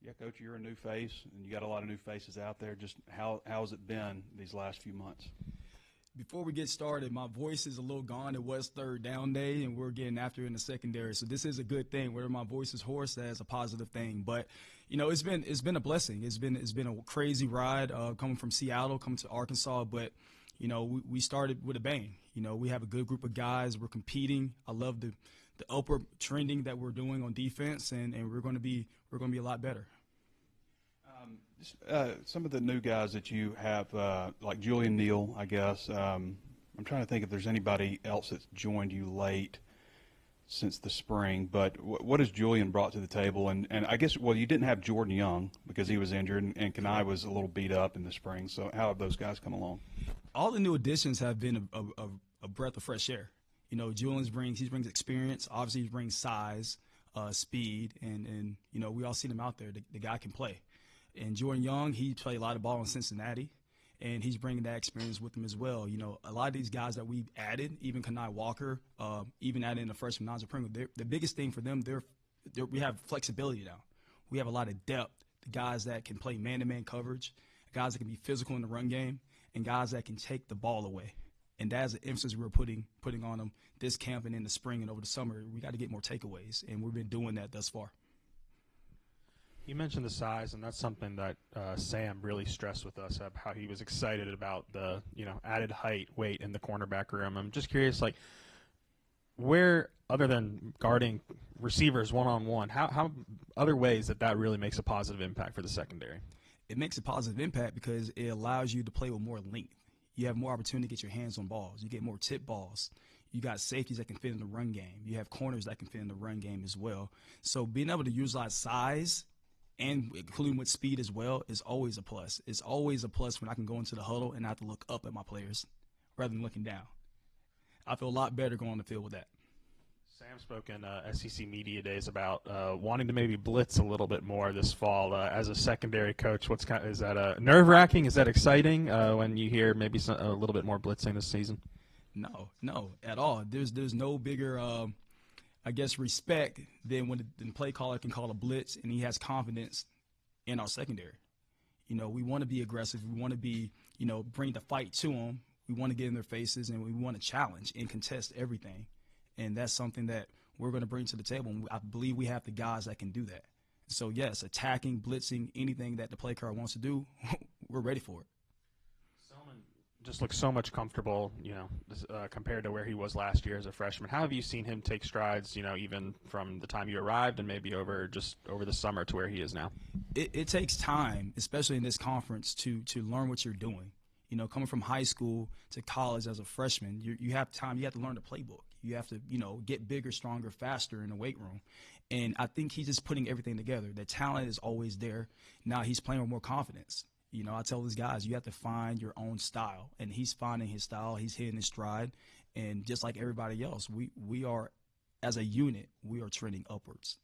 Yeah, Coach, you're a new face, and you got a lot of new faces out there. Just how's it been these last few months? Before we get started, my voice is a little gone. It was third down day, and we're getting after it in the secondary. So this is a good thing. Whether my voice is hoarse, that's a positive thing. But it's been a blessing. It's been a crazy ride coming from Seattle, coming to Arkansas. But we started with a bang. We have a good group of guys. We're competing. I love the upward trending that we're doing on defense, and we're going to be a lot better. Some of the new guys that you have, like Julian Neal, I guess. I'm trying to think if there's anybody else that's joined you late since the spring. But what has Julian brought to the table? And I guess, well, you didn't have Jordan Young because he was injured, and Kenai was a little beat up in the spring. So how have those guys come along? All the new additions have been a breath of fresh air. Julian brings experience. Obviously, he brings size, speed, and we all seen him out there. The guy can play. And Jordan Young, he played a lot of ball in Cincinnati, and he's bringing that experience with him as well. A lot of these guys that we've added, even Kenai Walker, even added in the freshman Naza Pringle, the biggest thing for them, we have flexibility now. We have a lot of depth, the guys that can play man-to-man coverage, guys that can be physical in the run game, and guys that can take the ball away. And that's the emphasis we're putting on them this camp and in the spring and over the summer. We got to get more takeaways, and we've been doing that thus far. You mentioned the size, and that's something that Sam really stressed with us, how he was excited about the added height, weight in the cornerback room. I'm just curious, where, other than guarding receivers one-on-one, how other ways that really makes a positive impact for the secondary? It makes a positive impact because it allows you to play with more length. You have more opportunity to get your hands on balls. You get more tip balls. You got safeties that can fit in the run game. You have corners that can fit in the run game as well. So being able to utilize size and including with speed as well is always a plus. It's always a plus when I can go into the huddle and not have to look up at my players rather than looking down. I feel a lot better going on the field with that. Sam spoke in SEC Media Days about wanting to maybe blitz a little bit more this fall. As a secondary coach, is that nerve-wracking? Is that exciting when you hear maybe a little bit more blitzing this season? No, at all. There's no bigger respect than when the play caller can call a blitz and he has confidence in our secondary. We want to be aggressive. We want to be, bring the fight to them. We want to get in their faces, and we want to challenge and contest everything. And that's something that we're going to bring to the table. And I believe we have the guys that can do that. So, yes, attacking, blitzing, anything that the play caller wants to do, we're ready for it. Selman just looks so much comfortable, compared to where he was last year as a freshman. How have you seen him take strides, even from the time you arrived and maybe over the summer to where he is now? It takes time, especially in this conference, to learn what you're doing. Coming from high school to college as a freshman, you have time. You have to learn the playbook. You have to, get bigger, stronger, faster in the weight room. And I think he's just putting everything together. The talent is always there. Now he's playing with more confidence. I tell these guys, you have to find your own style. And he's finding his style. He's hitting his stride. And just like everybody else, we are, as a unit, we are trending upwards.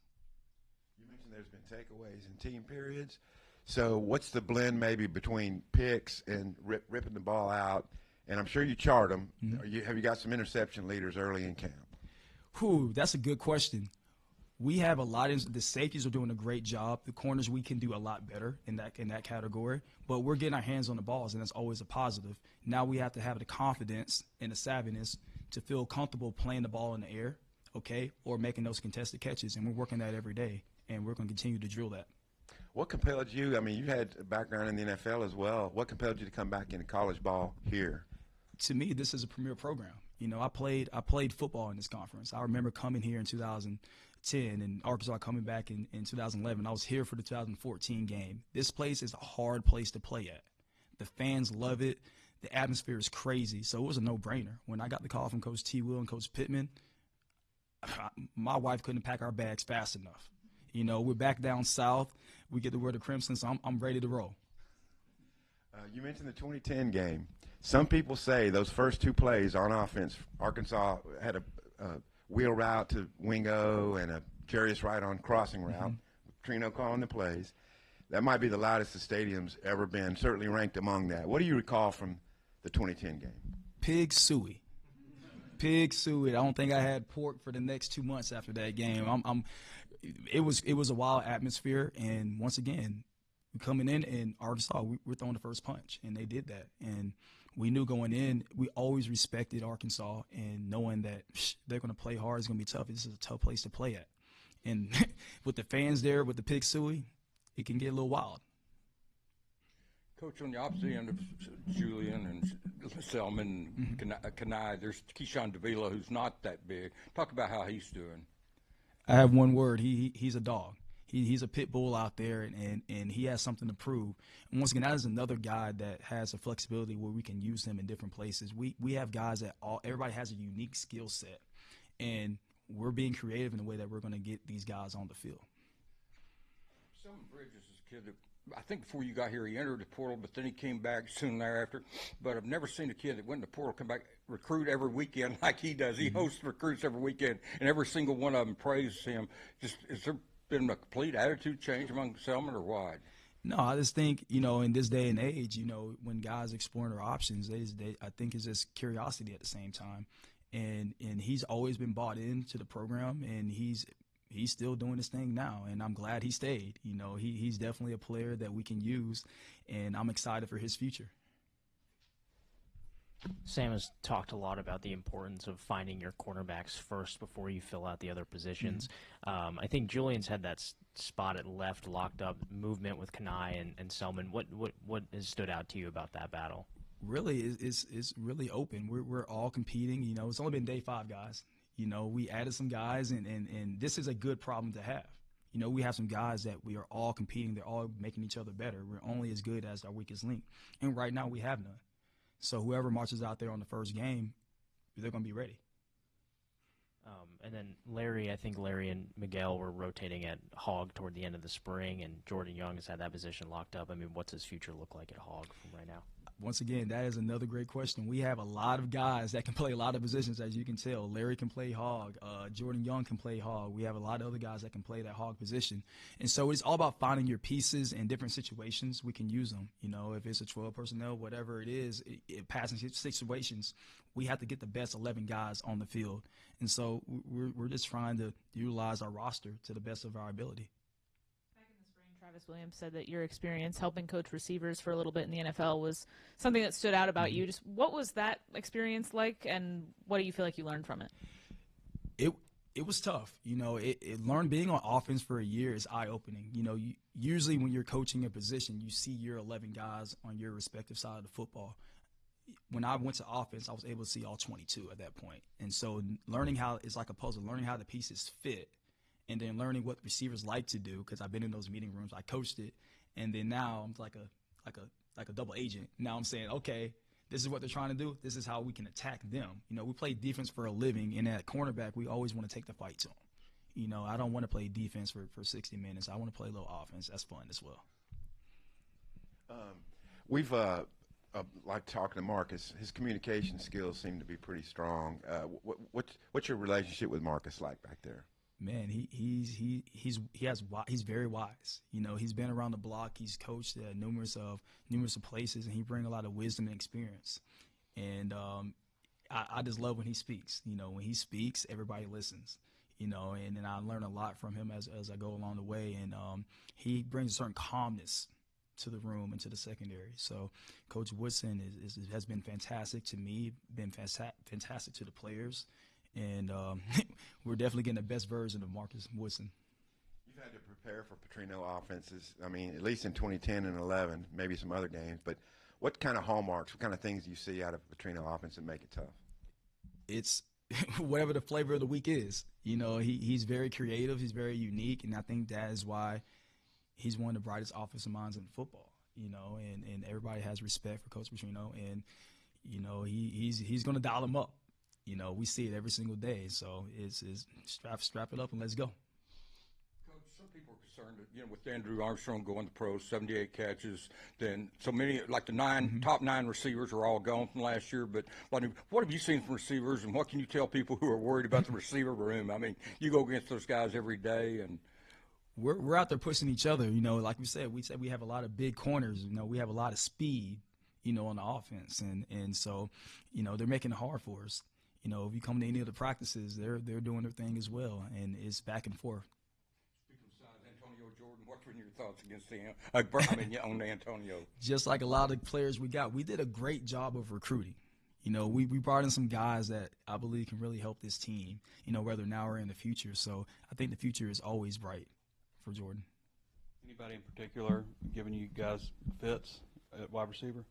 You mentioned there's been takeaways in team periods. So what's the blend maybe between picks and ripping the ball out? And I'm sure you chart them. Mm-hmm. Have you got some interception leaders early in camp? That's a good question. We have a lot of the safeties are doing a great job. The corners, we can do a lot better in that category. But we're getting our hands on the balls, and that's always a positive. Now we have to have the confidence and the savviness to feel comfortable playing the ball in the air, or making those contested catches. And we're working that every day, and we're going to continue to drill that. What compelled you? I mean, you had a background in the NFL as well. What compelled you to come back into college ball here? To me, this is a premier program. I played football in this conference. I remember coming here in 2010 and Arkansas coming back in 2011. I was here for the 2014 game. This place is a hard place to play at. The fans love it. The atmosphere is crazy. So it was a no-brainer. When I got the call from Coach T. Will and Coach Pittman, my wife couldn't pack our bags fast enough. We're back down south. We get the word of Crimson, so I'm ready to roll. You mentioned the 2010 game. Some people say those first two plays on offense, Arkansas had a wheel route to Wingo and a curious right on crossing route. Mm-hmm. Trino calling the plays. That might be the loudest the stadium's ever been, certainly ranked among that. What do you recall from the 2010 game? Pig suey. Pig suey. I don't think I had pork for the next 2 months after that game. it was a wild atmosphere. And once again, coming in Arkansas, we're throwing the first punch, and they did that. And we knew going in, we always respected Arkansas, and knowing that they're going to play hard, it's going to be tough. This is a tough place to play at. And with the fans there, with the Pig Suey, it can get a little wild. Coach, on the opposite end of Julian and Selman and Kanai, there's Keyshawn Davila, who's not that big. Talk about how he's doing. I have one word. He's a dog. He's a pit bull out there, and he has something to prove. And once again, that is another guy that has a flexibility where we can use him in different places. We have guys that everybody has a unique skill set, and we're being creative in the way that we're going to get these guys on the field. Selman Bridges is a kid that I think before you got here he entered the portal, but then he came back soon thereafter. But I've never seen a kid that went in the portal come back, recruit every weekend like he does. He hosts recruits every weekend, and every single one of them praises him. Just is there been a complete attitude change among Selman, or what? No, I just think, in this day and age, when guys exploring their options, I think it's just curiosity at the same time. And he's always been bought into the program, and he's still doing his thing now, and I'm glad he stayed. He's definitely a player that we can use, and I'm excited for his future. Sam has talked a lot about the importance of finding your cornerbacks first before you fill out the other positions. I think Julian's had that spot at left locked up, movement with Kanai and Selman. What has stood out to you about that battle? Really, it's really open. We're all competing. It's only been day 5, guys. We added some guys, and this is a good problem to have. We have some guys that we are all competing. They're all making each other better. We're only as good as our weakest link. And right now we have none. So whoever marches out there on the first game, they're going to be ready. And then I think Larry and Miguel were rotating at Hawg toward the end of the spring, and Jordan Young has had that position locked up. I mean, what's his future look like at Hawg from right now? Once again, that is another great question. We have a lot of guys that can play a lot of positions, as you can tell. Larry can play Hawg. Jordan Young can play Hawg. We have a lot of other guys that can play that Hawg position. And so it's all about finding your pieces in different situations. We can use them. If it's a 12 personnel, whatever it is, passing situations, we have to get the best 11 guys on the field. And so we're just trying to utilize our roster to the best of our ability. Travis Williams said that your experience helping coach receivers for a little bit in the NFL was something that stood out about you. Just what was that experience like, and what do you feel like you learned from it? It was tough. Being on offense for a year is eye-opening. Usually when you're coaching a position, you see your 11 guys on your respective side of the football. When I went to offense, I was able to see all 22 at that point. And so learning how it's like a puzzle, learning how the pieces fit. And then learning what receivers like to do, because I've been in those meeting rooms, I coached it, and then now I'm like a double agent. Now I'm saying, okay, this is what they're trying to do. This is how we can attack them. We play defense for a living, and at cornerback, we always want to take the fight to them. I don't want to play defense for 60 minutes. I want to play a little offense. That's fun as well. We've like talking to Marcus. His communication skills seem to be pretty strong. What's your relationship with Marcus like back there? Man, he's very wise. He's been around the block. He's coached at numerous places, and he brings a lot of wisdom and experience. And I just love when he speaks. When he speaks, everybody listens. And I learn a lot from him as I go along the way. And he brings a certain calmness to the room and to the secondary. So Coach Woodson has been fantastic to me, been fantastic to the players. And we're definitely getting the best version of Marcus Woodson. You've had to prepare for Petrino offenses, I mean, at least in 2010 and 11, maybe some other games. But what kind of hallmarks, what kind of things do you see out of Petrino offense that make it tough? It's whatever the flavor of the week is. He's very creative. He's very unique. And I think that is why he's one of the brightest offensive minds in football, and everybody has respect for Coach Petrino. And, he's going to dial him up. We see it every single day. So it's strap it up and let's go. Coach, some people are concerned that, with Andrew Armstrong going to pros, 78 catches, then so many, like the top 9 receivers are all gone from last year. But what have you seen from receivers, and what can you tell people who are worried about the receiver room? I mean, you go against those guys every day, and we're out there pushing each other. Like we said we have a lot of big corners. We have a lot of speed, on the offense, and so they're making it hard for us. If you come to any of the practices, they're doing their thing as well, and it's back and forth. thoughts against him? On Antonio. Just like a lot of players we got, we did a great job of recruiting. We brought in some guys that I believe can really help this team, whether now or in the future. So I think the future is always bright for Jordan. Anybody in particular giving you guys fits at wide receiver?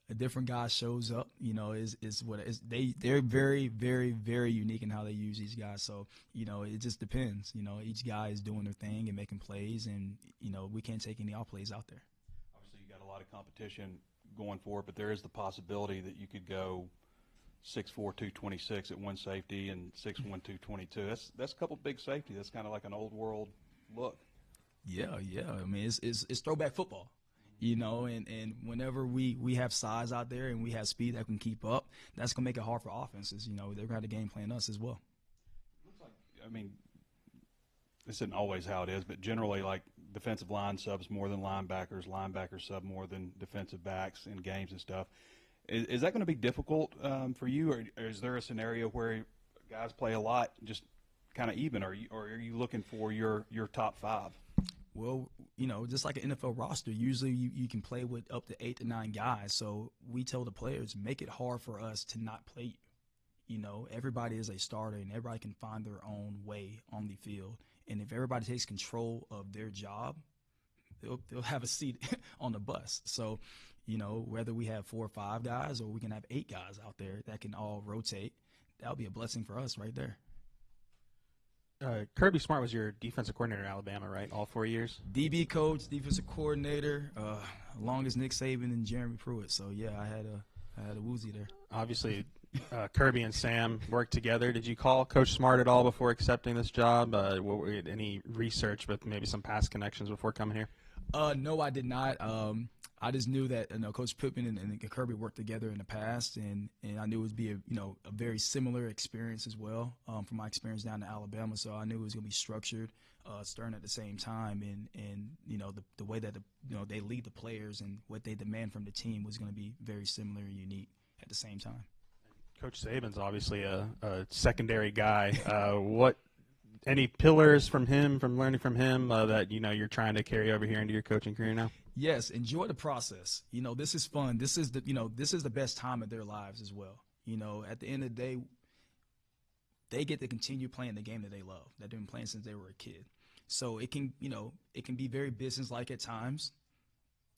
A different guy shows up, is what it is. They're very, very, very unique in how they use these guys. So, it just depends. Each guy is doing their thing and making plays, and, we can't take any off plays out there. Obviously, you got a lot of competition going for it, but there is the possibility that you could go 6'4", 226 at one safety and 6'1", 222. That's a couple big safety. That's kind of like an old world look. Yeah. I mean, it's throwback football. And whenever we have size out there and we have speed that can keep up, that's going to make it hard for offenses. They're going to have to game plan us as well. Looks like, I mean, this isn't always how it is, but generally, like, defensive line subs more than linebackers sub more than defensive backs in games and stuff. Is that going to be difficult for you, or is there a scenario where guys play a lot just kind of even, or are you looking for your top five? Well, just like an NFL roster, usually you can play with up to 8 to 9 guys. So we tell the players, make it hard for us to not play you. Everybody is a starter, and everybody can find their own way on the field. And if everybody takes control of their job, they'll have a seat on the bus. So, whether we have 4 or 5 guys or we can have 8 guys out there that can all rotate, that'll be a blessing for us right there. Kirby Smart was your defensive coordinator in Alabama, right? All 4 years? DB coach, defensive coordinator, along as Nick Saban and Jeremy Pruitt. So, yeah, I had a woozy there. Obviously, Kirby and Sam worked together. Did you call Coach Smart at all before accepting this job? Any research with maybe some past connections before coming here? No, I did not. I just knew that Coach Pittman and Kirby worked together in the past, and I knew it would be a very similar experience as well from my experience down in Alabama. So I knew it was going to be structured, stern at the same time, and the way that they lead the players and what they demand from the team was going to be very similar and unique at the same time. Coach Saban's obviously a secondary guy. Any pillars from learning from him that you're trying to carry over here into your coaching career now? Yes, enjoy the process. This is fun. This is the best time of their lives as well. At the end of the day, they get to continue playing the game that they love, that they've been playing since they were a kid. So it can be very businesslike at times,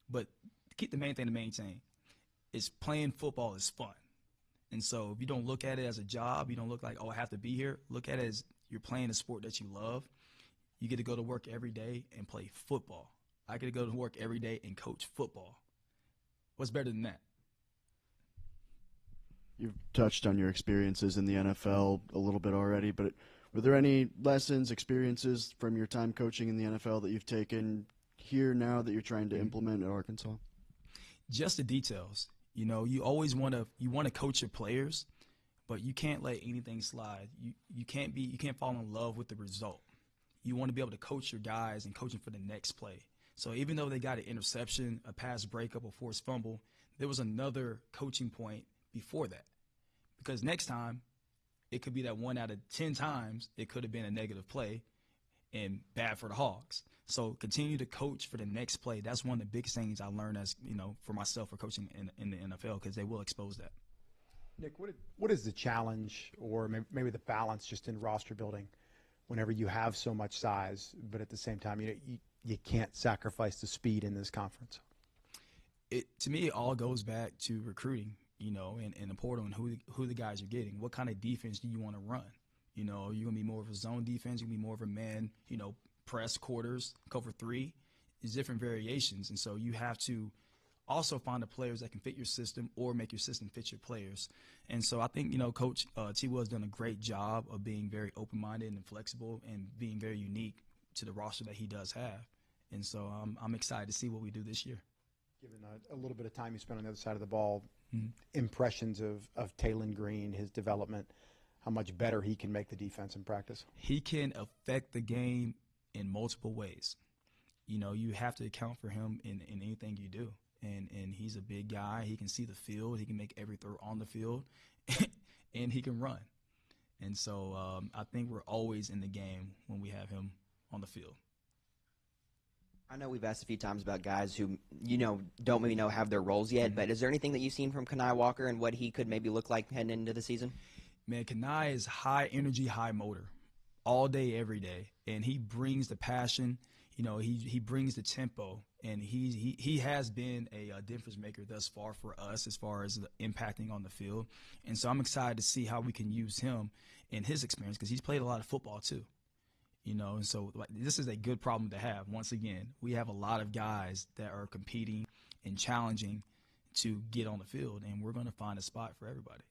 but keep the main thing to maintain is playing football is fun. And so if you don't look at it as a job, you don't look like, oh, I have to be here. Look at it as you're playing a sport that you love. You get to go to work every day and play football. I get to go to work every day and coach football. What's better than that? You've touched on your experiences in the NFL a little bit already, but were there any lessons, experiences from your time coaching in the NFL that you've taken here now that you're trying to implement at Arkansas? Just the details. You always want to coach your players, but you can't let anything slide. You can't fall in love with the result. You want to be able to coach your guys and coach them for the next play. So even though they got an interception, a pass breakup, a forced fumble, there was another coaching point before that. Because next time, it could be that 1 out of 10 times, it could have been a negative play and bad for the Hogs. So continue to coach for the next play. That's one of the biggest things I learned as, for myself for coaching in the NFL, because they will expose that. Nick, what is the challenge or maybe the balance just in roster building whenever you have so much size, but at the same time, you can't sacrifice the speed in this conference? To me, it all goes back to recruiting, and the portal and who the guys are getting. What kind of defense do you want to run? You're going to be more of a zone defense. You're going to be more of a man, press, quarters, cover 3. There's different variations. And so you have to also find the players that can fit your system or make your system fit your players. And so I think, Coach T. Will has done a great job of being very open-minded and flexible and being very unique to the roster that he does have. And so I'm excited to see what we do this year. Given a little bit of time you spent on the other side of the ball, impressions of Taylon Green, his development, how much better he can make the defense in practice? He can affect the game in multiple ways. You have to account for him in anything you do. And he's a big guy. He can see the field. He can make every throw on the field, and he can run. And so I think we're always in the game when we have him on the field. I know we've asked a few times about guys who, don't maybe know have their roles yet, but is there anything that you've seen from Kanai Walker and what he could maybe look like heading into the season? Man, Kanai is high energy, high motor, all day, every day, and he brings the passion. He brings the tempo, and he has been a difference maker thus far for us as far as the impacting on the field. And so I'm excited to see how we can use him in his experience because he's played a lot of football too. And so this is a good problem to have. Once again, we have a lot of guys that are competing and challenging to get on the field, and we're going to find a spot for everybody.